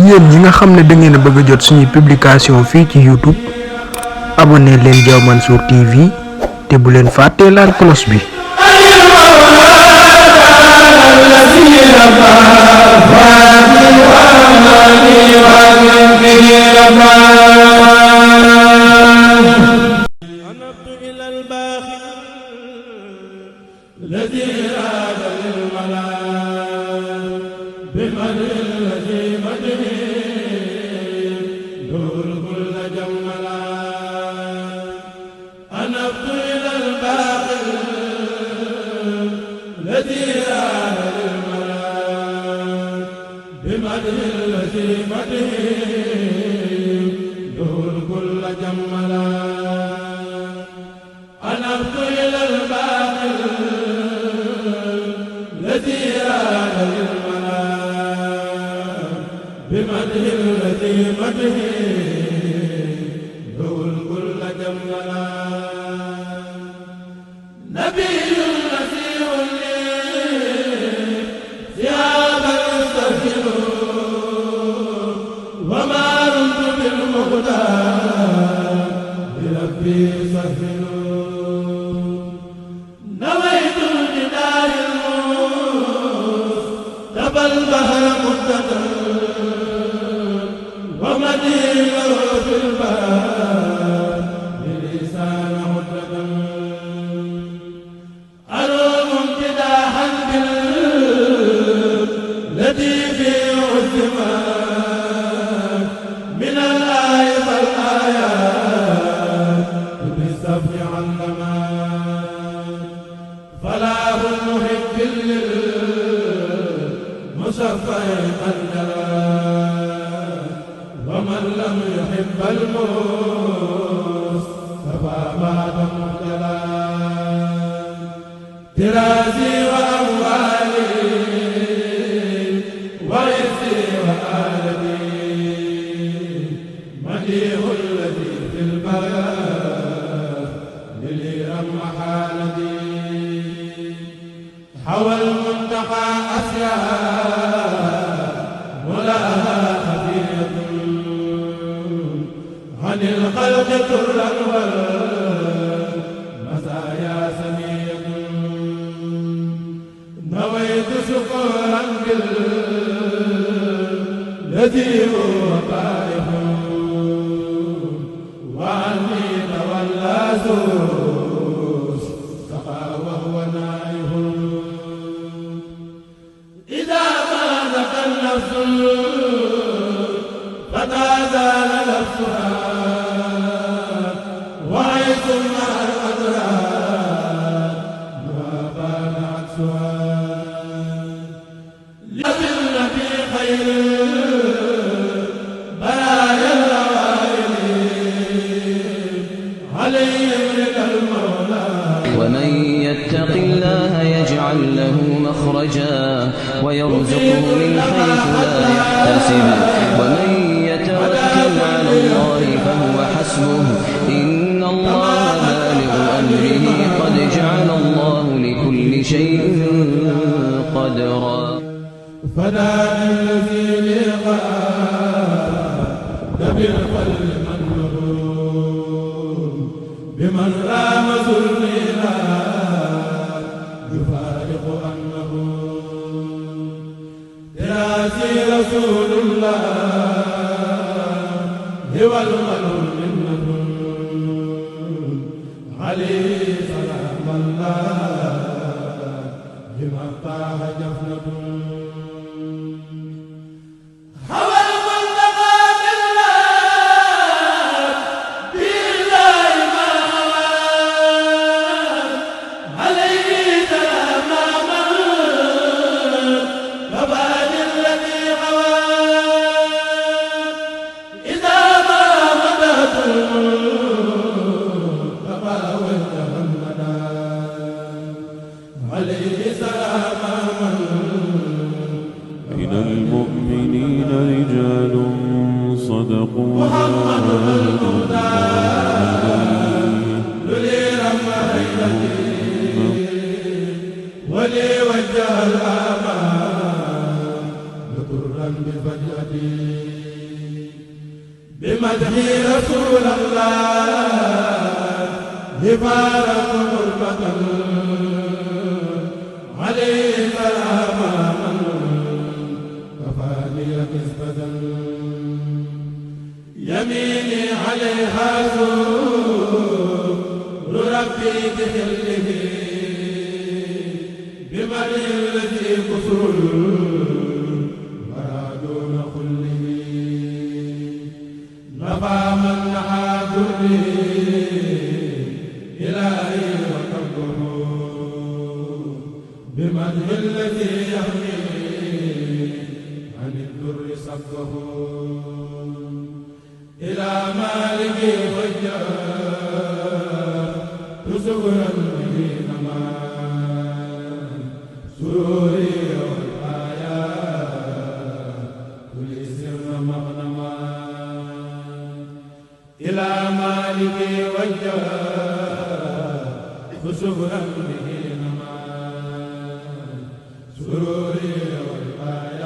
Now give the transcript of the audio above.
yéen ñi nga xam ne da ngeen a bëgg a jot suñuy publication fii ci YouTube abonné leen Diaw Mansour TV te bu leen fàttee laal cloche bi. ولي وجه الآمان نطرا بفجأتي بمدحي رسول الله فارق غربة عليه سلاما كفاني نسبة يميني عليها سور ربي بحله بمدح الذي كسر ورادون خله نفى من نحى دري إلهي وكبه بمدح الذي يحمي عن الدر صفه إلى مالك وجه تزورا به نما سروري والآيات تلسر مغنما إلى مالك وجه تزورا به نما سروري والآيات